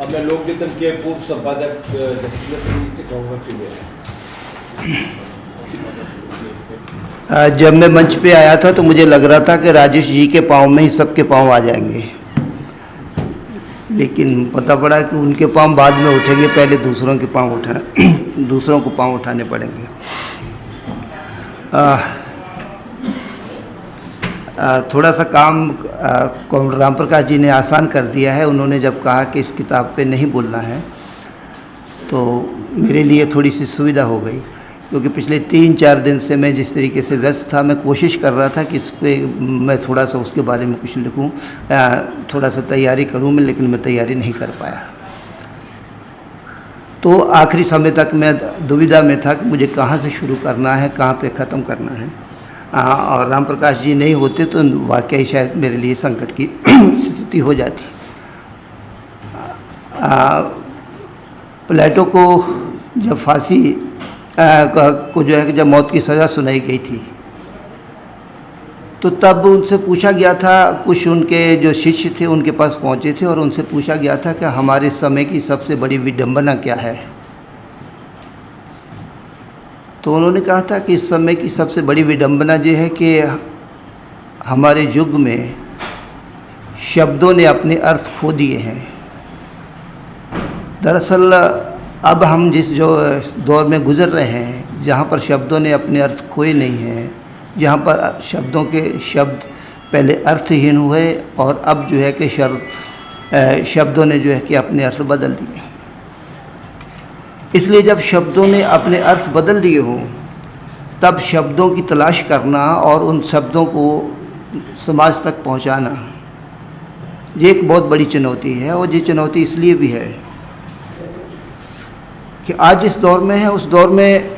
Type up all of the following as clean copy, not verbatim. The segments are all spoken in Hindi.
अब मैं लोक नितम के पूर्व संपादक जस्टिस सिंह से कहूँगा कि जब मैं मंच पे आया था तो मुझे लग रहा था कि राजेश जी के पाँव में ही सबके पाँव आ जाएंगे, लेकिन पता पड़ा कि उनके पाँव बाद में उठेंगे, पहले दूसरों के पाँव दूसरों को पाँव उठाने पड़ेंगे। थोड़ा सा काम कॉमरेड राम प्रकाश जी ने आसान कर दिया है। उन्होंने जब कहा कि इस किताब पे नहीं बोलना है तो मेरे लिए थोड़ी सी सुविधा हो गई, क्योंकि पिछले 3-4 दिन से मैं जिस तरीके से व्यस्त था, मैं कोशिश कर रहा था कि इस पे मैं थोड़ा सा उसके बारे में कुछ लिखूं, थोड़ा सा तैयारी करूं मैं, लेकिन मैं तैयारी नहीं कर पाया। तो आखिरी समय तक मैं दुविधा में था कि मुझे कहाँ से शुरू करना है, कहाँ पे ख़त्म करना है। और राम प्रकाश जी नहीं होते तो वाकई शायद मेरे लिए संकट की स्थिति हो जाती। प्लेटो को जब फांसी को जो है कि जब मौत की सज़ा सुनाई गई थी तो तब उनसे पूछा गया था, कुछ उनके जो शिष्य थे उनके पास पहुँचे थे और उनसे पूछा गया था कि हमारे समय की सबसे बड़ी विडंबना क्या है। तो उन्होंने कहा था कि इस समय की सबसे बड़ी विडंबना ये है कि हमारे युग में शब्दों ने अपने अर्थ खो दिए हैं। दरअसल अब हम जिस जो दौर में गुज़र रहे हैं, जहाँ पर शब्दों ने अपने अर्थ खोए नहीं हैं, जहाँ पर शब्दों के शब्द पहले अर्थहीन हुए और अब जो है कि शब्दों ने जो है कि अपने अर्थ बदल दिए। इसलिए जब शब्दों ने अपने अर्थ बदल दिए हों तब शब्दों की तलाश करना और उन शब्दों को समाज तक पहुंचाना ये एक बहुत बड़ी चुनौती है। और ये चुनौती इसलिए भी है कि आज जिस दौर में है उस दौर में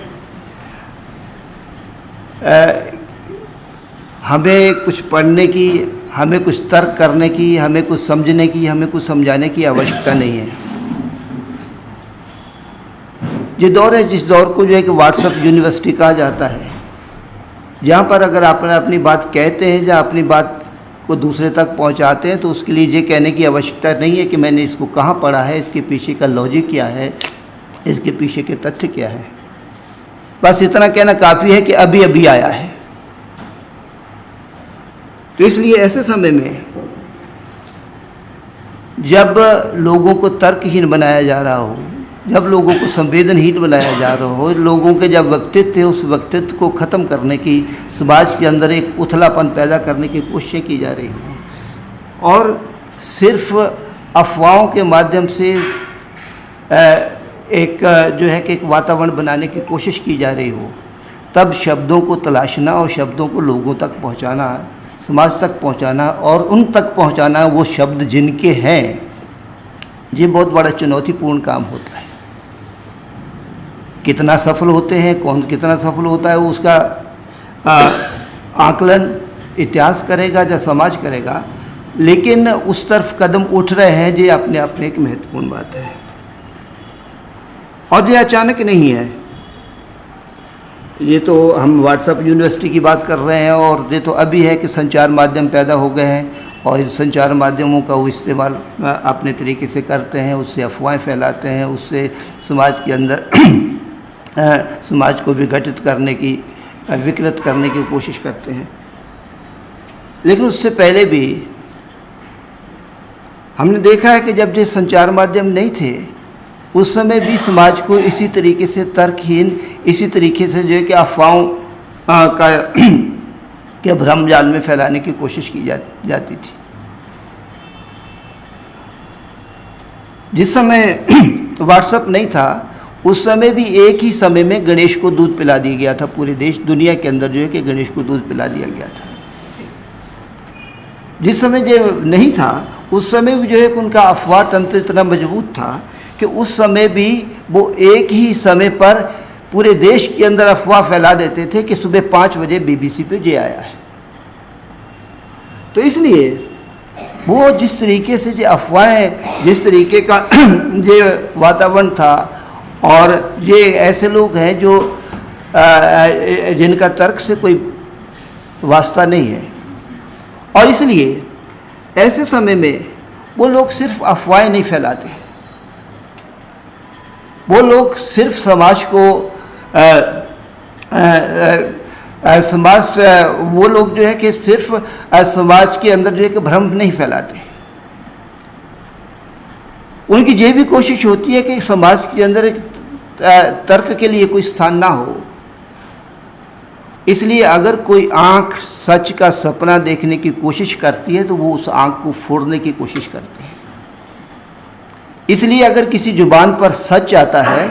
हमें कुछ पढ़ने की, हमें कुछ तर्क करने की, हमें कुछ समझने की, हमें कुछ समझाने की आवश्यकता नहीं है। ये दौर है जिस दौर को जो है कि व्हाट्सएप यूनिवर्सिटी कहा जाता है, जहाँ पर अगर आप अपनी बात कहते हैं या अपनी बात को दूसरे तक पहुँचाते हैं तो उसके लिए ये कहने की आवश्यकता नहीं है कि मैंने इसको कहाँ पढ़ा है, इसके पीछे का लॉजिक क्या है, इसके पीछे के तथ्य क्या है। बस इतना कहना काफ़ी है कि अभी अभी आया है। तो इसलिए ऐसे समय में जब लोगों को तर्कहीन बनाया जा रहा हो, जब लोगों को संवेदनहीन बनाया जा रहा हो, लोगों के जब व्यक्तित्व है उस व्यक्तित्व को ख़त्म करने की, समाज के अंदर एक उथलापन पैदा करने की कोशिशें की जा रही हो और सिर्फ अफवाहों के माध्यम से एक जो है कि एक वातावरण बनाने की कोशिश की जा रही हो, तब शब्दों को तलाशना और शब्दों को लोगों तक पहुंचाना, समाज तक पहुंचाना और उन तक पहुंचाना वो शब्द जिनके हैं, ये बहुत बड़ा चुनौतीपूर्ण काम होता है। कितना सफल होते हैं, कौन कितना सफल होता है, उसका आकलन इतिहास करेगा या समाज करेगा, लेकिन उस तरफ कदम उठ रहे हैं, ये अपने आप में एक महत्वपूर्ण बात है। और ये अचानक नहीं है। ये तो हम व्हाट्सएप यूनिवर्सिटी की बात कर रहे हैं और ये तो अभी है कि संचार माध्यम पैदा हो गए हैं और इन संचार माध्यमों का वो इस्तेमाल अपने तरीके से करते हैं, उससे अफवाहें फैलाते हैं, उससे समाज के अंदर समाज को विघटित करने की, विकृत करने की कोशिश करते हैं। लेकिन उससे पहले भी हमने देखा है कि जब ये संचार माध्यम नहीं थे उस समय भी समाज को इसी तरीके से तर्कहीन, इसी तरीके से जो है कि अफवाहों का के भ्रम जाल में फैलाने की कोशिश की जाती थी। जिस समय व्हाट्सएप नहीं था उस समय भी एक ही समय में गणेश को दूध पिला दिया गया था। पूरे देश दुनिया के अंदर जो है कि गणेश को दूध पिला दिया गया था। जिस समय जो नहीं था उस समय भी जो है कि उनका अफवाह तंत्र इतना मजबूत था कि उस समय भी वो एक ही समय पर पूरे देश के अंदर अफवाह फैला देते थे कि सुबह 5 बजे बीबीसी पे ये आया है। तो इसलिए वो जिस तरीके से ये अफवाहें, जिस तरीके का ये वातावरण था और ये ऐसे लोग हैं जो जिनका तर्क से कोई वास्ता नहीं है, और इसलिए ऐसे समय में वो लोग सिर्फ अफवाहें नहीं फैलाते, वो लोग सिर्फ समाज को वो लोग जो है कि सिर्फ समाज के अंदर जो है कि भ्रम नहीं फैलाते। उनकी ये भी कोशिश होती है कि समाज के अंदर एक तर्क के लिए कोई स्थान ना हो। इसलिए अगर कोई आँख सच का सपना देखने की कोशिश करती है तो वो उस आँख को फोड़ने की कोशिश करते हैं। इसलिए अगर किसी जुबान पर सच आता है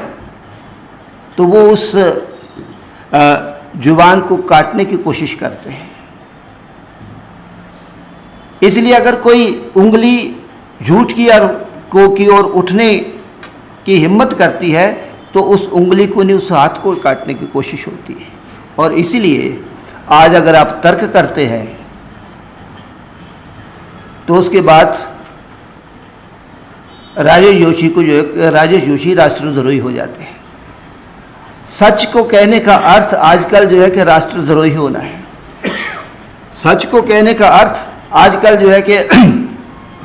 तो वो उस जुबान को काटने की कोशिश करते हैं। इसलिए अगर कोई उंगली झूठ की ओर उठने की हिम्मत करती है तो उस उंगली को नहीं, उस हाथ को काटने की कोशिश होती है। और इसीलिए आज अगर आप तर्क करते हैं तो उसके बाद राजेश जोशी राष्ट्रद्रोही हो जाते हैं। सच को कहने का अर्थ आजकल जो है कि राष्ट्रद्रोही होना है। सच को कहने का अर्थ आजकल जो है कि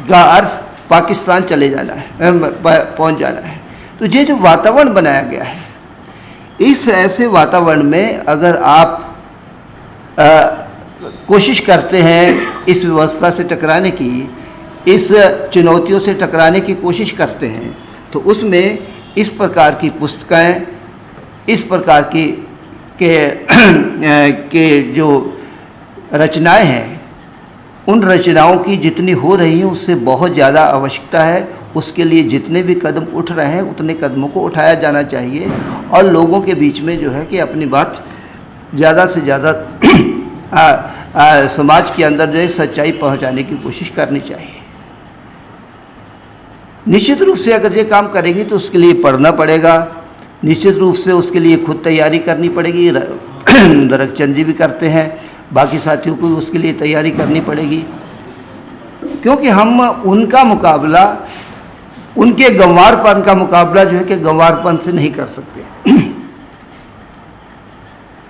का अर्थ पाकिस्तान चले जाना है, पहुंच जाना है। तो ये जो वातावरण बनाया गया है, इस ऐसे वातावरण में अगर आप कोशिश करते हैं इस व्यवस्था से टकराने की, इस चुनौतियों से टकराने की कोशिश करते हैं, तो उसमें इस प्रकार की पुस्तकें, इस प्रकार की के जो रचनाएं हैं, उन रचनाओं की जितनी हो रही हैं उससे बहुत ज़्यादा आवश्यकता है। उसके लिए जितने भी कदम उठ रहे हैं उतने कदमों को उठाया जाना चाहिए और लोगों के बीच में जो है कि अपनी बात ज़्यादा से ज़्यादा समाज के अंदर जो है सच्चाई पहुंचाने की कोशिश करनी चाहिए। निश्चित रूप से अगर ये काम करेंगी तो उसके लिए पढ़ना पड़ेगा, निश्चित रूप से उसके लिए खुद तैयारी करनी पड़ेगी। दरकचंद जी भी करते हैं, बाकी साथियों को उसके लिए तैयारी करनी पड़ेगी, क्योंकि हम उनका मुकाबला, उनके गंवारपन का मुकाबला जो है कि गंवारपन से नहीं कर सकते।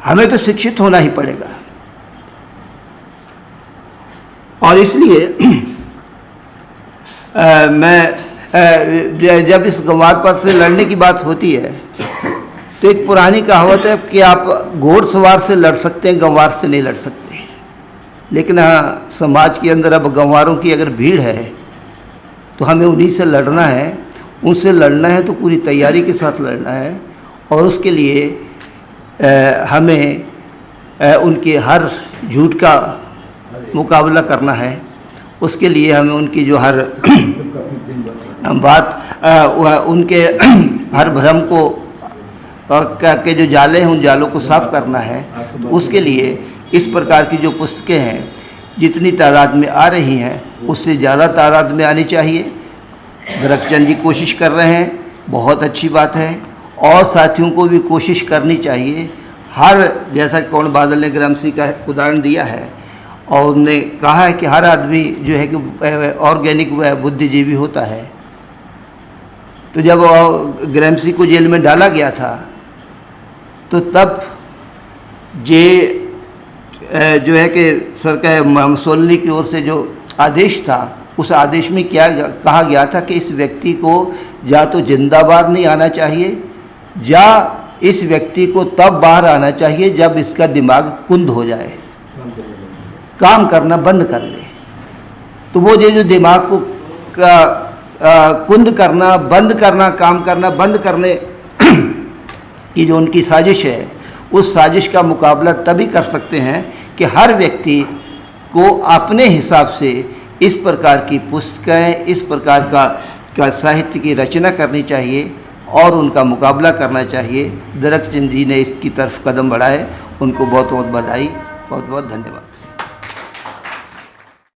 हमें तो शिक्षित होना ही पड़ेगा। और इसलिए मैं जब इस गंवारपन से लड़ने की बात होती है तो एक पुरानी कहावत है कि आप घोड़सवार से लड़ सकते हैं, गंवार से नहीं लड़ सकते। लेकिन हाँ, समाज के अंदर अब गंवारों की अगर भीड़ है तो हमें उन्हीं से लड़ना है। उनसे लड़ना है तो पूरी तैयारी के साथ लड़ना है और उसके लिए हमें उनके हर झूठ का मुकाबला करना है। उसके लिए हमें उनकी जो हर बात, उनके हर भ्रम को के जो जाले हैं उन जालों को साफ करना है। तो उसके लिए इस प्रकार की जो पुस्तकें हैं जितनी तादाद में आ रही हैं उससे ज़्यादा तादाद में आनी चाहिए। दरकचंद जी कोशिश कर रहे हैं, बहुत अच्छी बात है, और साथियों को भी कोशिश करनी चाहिए। हर, जैसा कौन बादल ने ग्रमसी का उदाहरण दिया है और उन्होंने कहा है कि हर आदमी जो है कि ऑर्गेनिक बुद्धिजीवी होता है। तो जब ग्रमसी को जेल में डाला गया था तो तब ये जो है कि सरकार मुसोलिनी की ओर से जो आदेश था, उस आदेश में क्या कहा गया था कि इस व्यक्ति को या तो जिंदाबार नहीं आना चाहिए या इस व्यक्ति को तब बाहर आना चाहिए जब इसका दिमाग कुंद हो जाए, काम करना बंद कर दे। तो वो जो दिमाग को कुंद करना, बंद करना, काम करना बंद करने की जो उनकी साजिश है, उस साजिश का मुकाबला तभी कर सकते हैं कि हर व्यक्ति को अपने हिसाब से इस प्रकार की पुस्तकें, इस प्रकार का साहित्य की रचना करनी चाहिए और उनका मुकाबला करना चाहिए। दरकचंद जी ने इसकी तरफ कदम बढ़ाए, उनको बहुत बहुत बधाई, बहुत बहुत धन्यवाद।